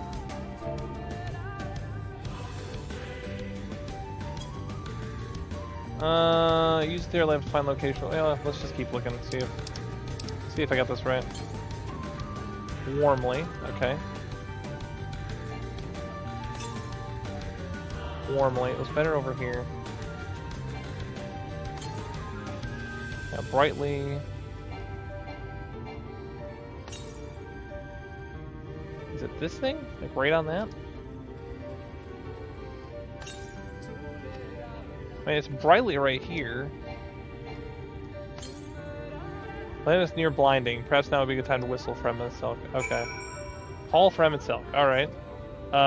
Use the left to find location. Yeah, let's just keep looking, see if I got this right. Warmly, okay. Warmly, it was better over here. Yeah, brightly. Is it this thing? Like right on that? I mean, it's brightly right here. Land is near blinding. Perhaps now would be a good time to whistle for Emet Selch. Okay. Call for Emet Selch. Alright. Do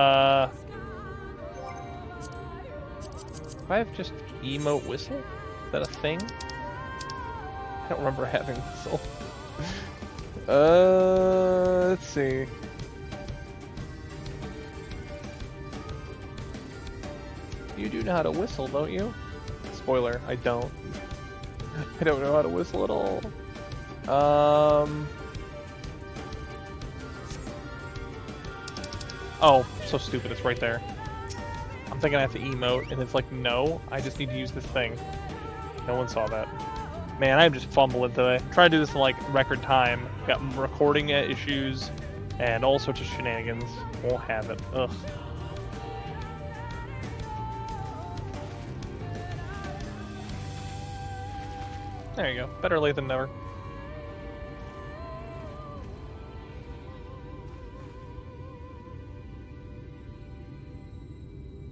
I have just emote whistle? Is that a thing? I don't remember having whistle. Let's see. You do know how to whistle, don't you? Spoiler, I don't. I don't know how to whistle at all. Oh, so stupid, it's right there. I'm thinking I have to emote, and it's like, no, I just need to use this thing. No one saw that. Man, I'm just fumbling today. I'm trying to do this in like record time. Got recording issues, and all sorts of shenanigans. Won't have it. Ugh. There you go. Better late than never.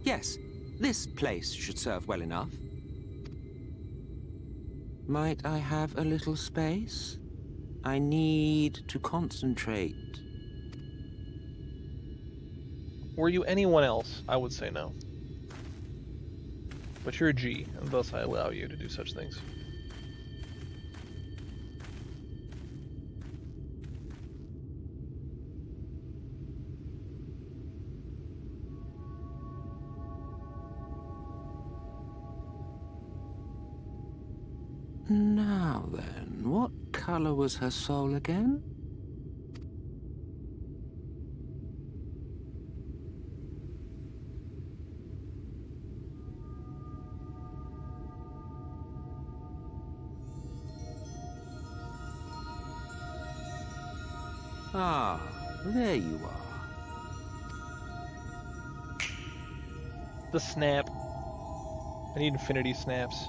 Yes, this place should serve well enough. Might I have a little space? I need to concentrate. Were you anyone else, I would say no. But you're a G, and thus I allow you to do such things. Now then, what color was her soul again? Ah, there you are. The snap. I need infinity snaps.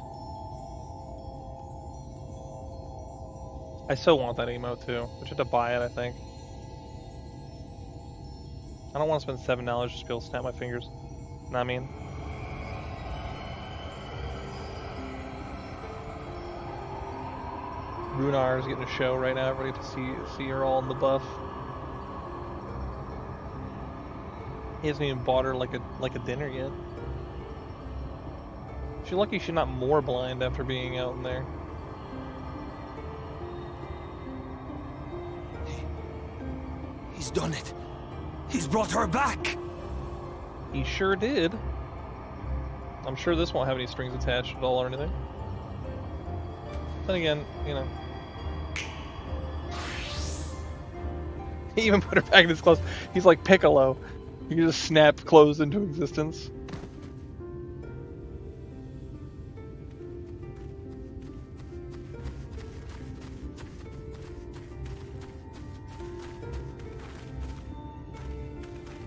I so want that emote too. I should have to buy it, I think. I don't want to spend $7 just to be able to snap my fingers. Know what I mean? Runar is getting a show right now. Everybody to see her all in the buff. He hasn't even bought her like a dinner yet. She's lucky she's not more blind after being out in there. He's done it. He's brought her back. He sure did. I'm sure this won't have any strings attached at all or anything. Then again, you know. He even put her back in his clothes. He's like Piccolo. He just snapped clothes into existence.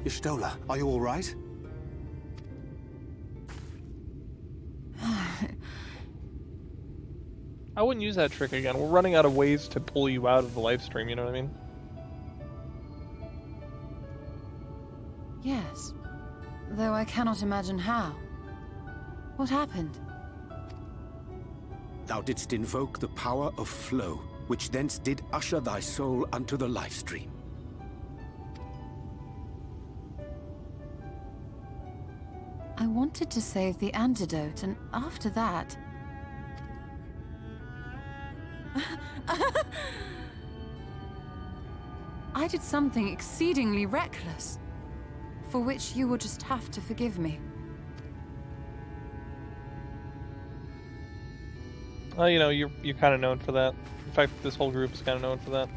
Y'shtola, are you all right? I wouldn't use that trick again. We're running out of ways to pull you out of the live stream, you know what I mean? Yes, though I cannot imagine how. What happened? Thou didst invoke the power of flow, which thence did usher thy soul unto the life stream. I wanted to save the antidote, and after that... I did something exceedingly reckless, for which you will just have to forgive me. Well, you know, you're kind of known for that. In fact, this whole group is kind of known for that.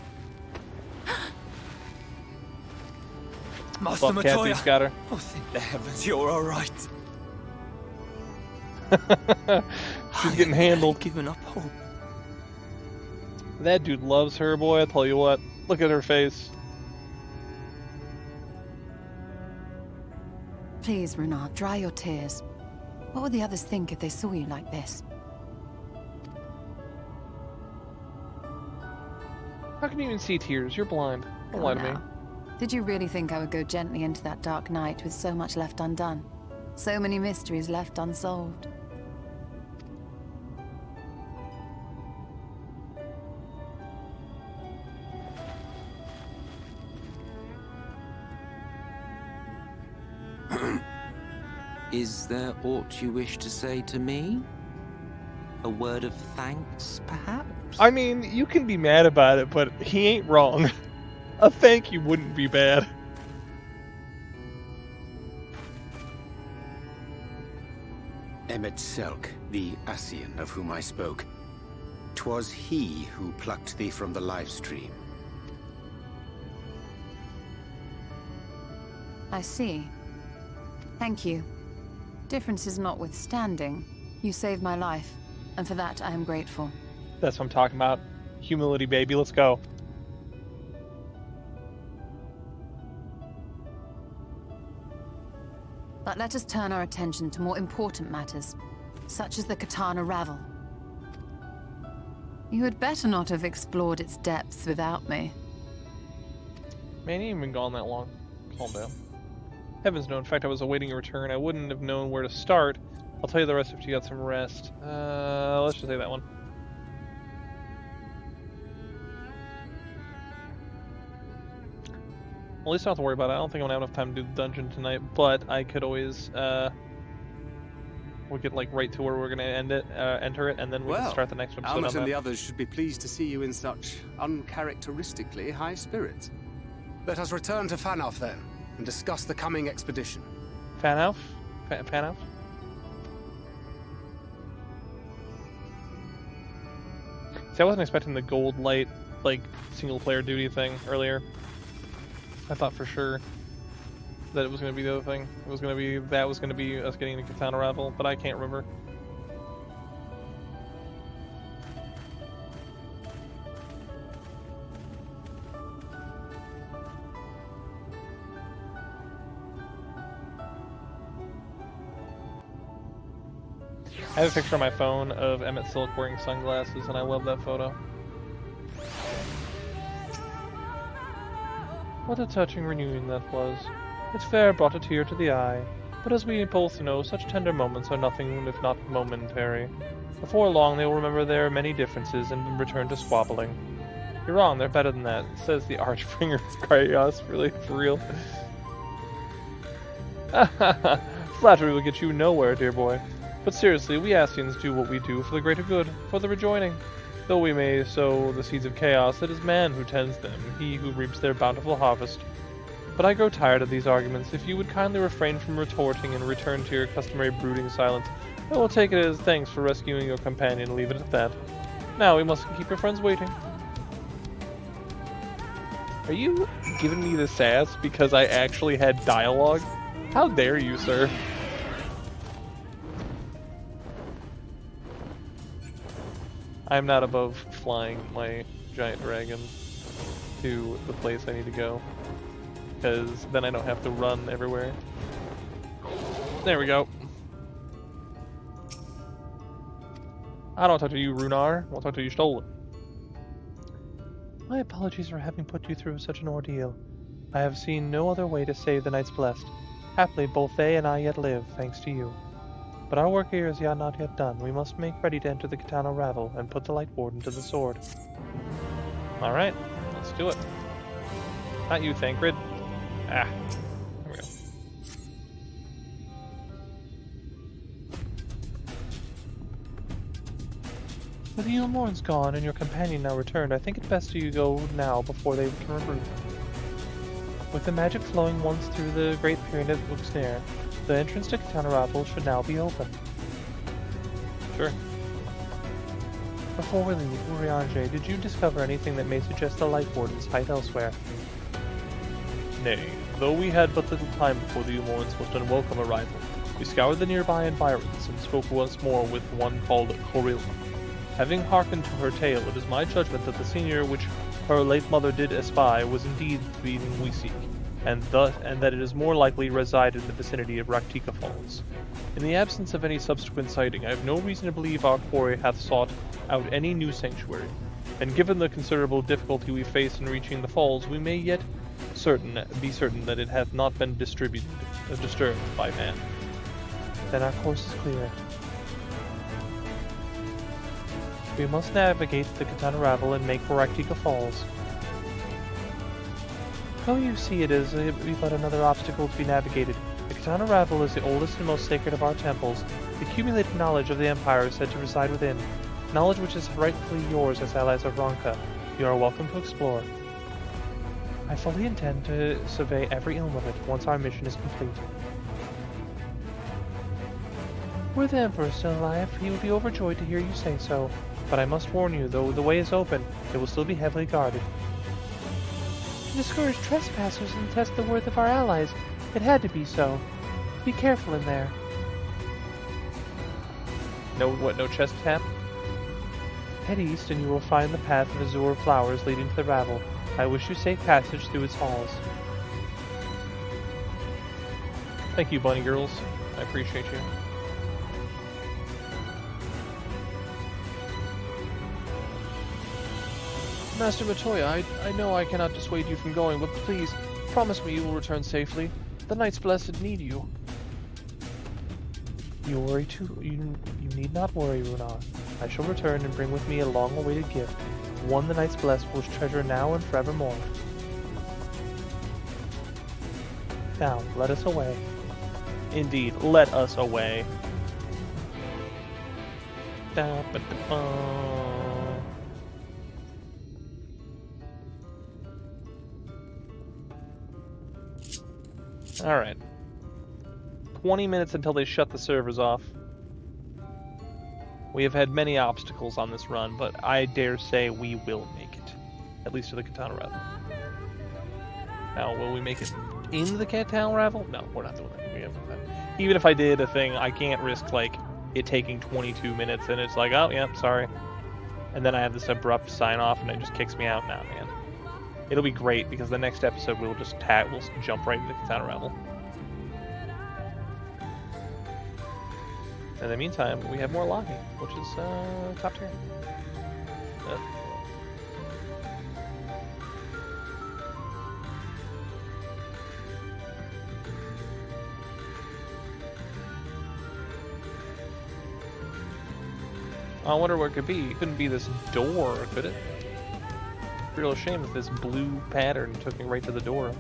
Master Buff Kathy's Matoya! got her. Oh, thank the heavens you're all right. She's getting handled. Given up hope. That dude loves her, boy. I tell you what. Look at her face. Please, Renard, dry your tears. What would the others think if they saw you like this? How can you even see tears? You're blind. Don't lie to me. Did you really think I would go gently into that dark night with so much left undone? So many mysteries left unsolved? Is there aught you wish to say to me? A word of thanks, perhaps? I mean, you can be mad about it, but he ain't wrong. A thank you wouldn't be bad. Emet Selch, the Ascian of whom I spoke. 'Twas he who plucked thee from the life stream. I see. Thank you. Differences notwithstanding, you saved my life, and for that I am grateful. That's what I'm talking about. Humility, baby. Let's go. But let us turn our attention to more important matters, such as the Qitana Ravel. You had better not have explored its depths without me. Man, you ain't been gone that long. Calm down. Heavens no, in fact I was awaiting your return. I wouldn't have known where to start. I'll tell you the rest if you got some rest. Let's just say that one. Well, at least I don't have to worry about it. I don't think I'm gonna have enough time to do the dungeon tonight, but I could always, we'll get like right to where we're gonna enter it, and then we can start the next episode. Emet and the others should be pleased to see you in such uncharacteristically high spirits. Let us return to Fanauf then, and discuss the coming expedition. Fanauf? Fanauf? See, I wasn't expecting the gold light, like, single-player duty thing earlier. I thought for sure that it was going to be the other thing. It was going to be, that was going to be us getting the Qitana Ravel, but I can't remember. I have a picture on my phone of Emet Selch wearing sunglasses, and I love that photo. What a touching reunion that was. Its fare brought a tear to the eye, but as we both know, such tender moments are nothing if not momentary. Before long they will remember their many differences and return to squabbling. You're wrong, they're better than that, says the Archbringer of Chaos, really, for real. Flattery will get you nowhere, dear boy. But seriously, we Ascians do what we do for the greater good, for the rejoining. Though we may sow the seeds of chaos, it is man who tends them, he who reaps their bountiful harvest. But I grow tired of these arguments. If you would kindly refrain from retorting and return to your customary brooding silence, I will take it as thanks for rescuing your companion and leave it at that. Now we must keep your friends waiting. Are you giving me the sass because I actually had dialogue? How dare you, sir? I'm not above flying my giant dragon to the place I need to go, because then I don't have to run everywhere. There we go. I don't talk to you, Runar. I won't talk to you, Stolen. My apologies for having put you through such an ordeal. I have seen no other way to save the Knights Blessed. Happily, both they and I yet live, thanks to you. But our work here is not yet done. We must make ready to enter the Qitana Ravel and put the Light Warden to the sword. Alright, let's do it. Not you, Thancred. Ah, there we go. With Eilmorn's gone and your companion now returned, I think it best you go now before they can recruit. With the magic flowing once through the Great Pyramid of Uxner, the entrance to Qitana Ravel should now be open. Sure. Before we leave, Urianger, did you discover anything that may suggest the Light Wardens hide elsewhere? Nay, though we had but little time before the Umorn's most unwelcome arrival, we scoured the nearby environs and spoke once more with one called Corilla. Having hearkened to her tale, it is my judgment that the senior which her late mother did espy was indeed the being we seek, and that it is more likely resided in the vicinity of Raktika Falls. In the absence of any subsequent sighting, I have no reason to believe our quarry hath sought out any new sanctuary, and given the considerable difficulty we face in reaching the falls, we may yet be certain that it hath not been disturbed by man. Then our course is clear. We must navigate the Qitana Ravel and make for Raktika Falls. Though you see it is but another obstacle to be navigated, the Qitana Ravel is the oldest and most sacred of our temples. The accumulated knowledge of the Empire is said to reside within, knowledge which is rightfully yours as allies of Ronka. You are welcome to explore. I fully intend to survey every elm of it once our mission is complete. Were the Emperor still alive, he would be overjoyed to hear you say so, but I must warn you, though the way is open, it will still be heavily guarded. To discourage trespassers and test the worth of our allies, it had to be so. Be careful in there. No chest tap? Head east and you will find the path of azure flowers leading to the Ravel. I wish you safe passage through its halls. Thank you, bunny girls. I appreciate you. Master Matoya, I know I cannot dissuade you from going, but please, promise me you will return safely. The Knights Blessed need you. You need not worry, Runar. I shall return and bring with me a long-awaited gift, one the Knights Blessed will treasure now and forevermore. Now, let us away. Indeed, let us away. Alright. 20 minutes until they shut the servers off. We have had many obstacles on this run, but I dare say we will make it. At least to the Qitana Ravel. Now, will we make it in the Qitana Ravel? No, we're not doing that. We haven't done that. Even if I did a thing, I can't risk, like, it taking 22 minutes and it's like, oh, yeah, sorry. And then I have this abrupt sign-off and it just kicks me out. Nah, man. It'll be great because the next episode we'll just we'll jump right into Qitana Ravel. In the meantime, we have more logging, which is top tier. I wonder what it could be. It couldn't be this door, could it? Real shame if this blue pattern took me right to the door.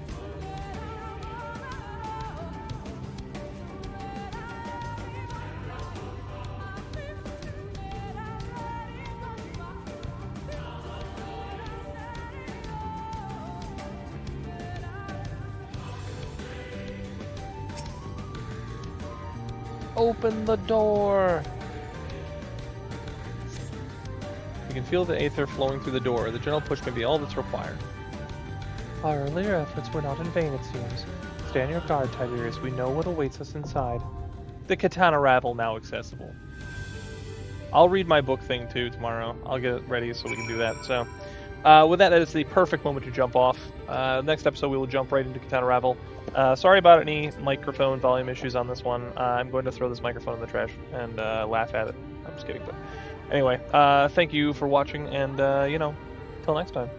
Open the door! You can feel the aether flowing through the door. The general push may be all that's required. Our earlier efforts were not in vain, it seems. Stand your guard, Tiberius. We know what awaits us inside. The Qitana Ravel now accessible. I'll read my book thing too tomorrow. I'll get it ready so we can do that. So, with that is the perfect moment to jump off. Next episode we will jump right into Qitana Ravel. Sorry about any microphone volume issues on this one. I'm going to throw this microphone in the trash and laugh at it. I'm just kidding, but anyway, thank you for watching, and, till next time.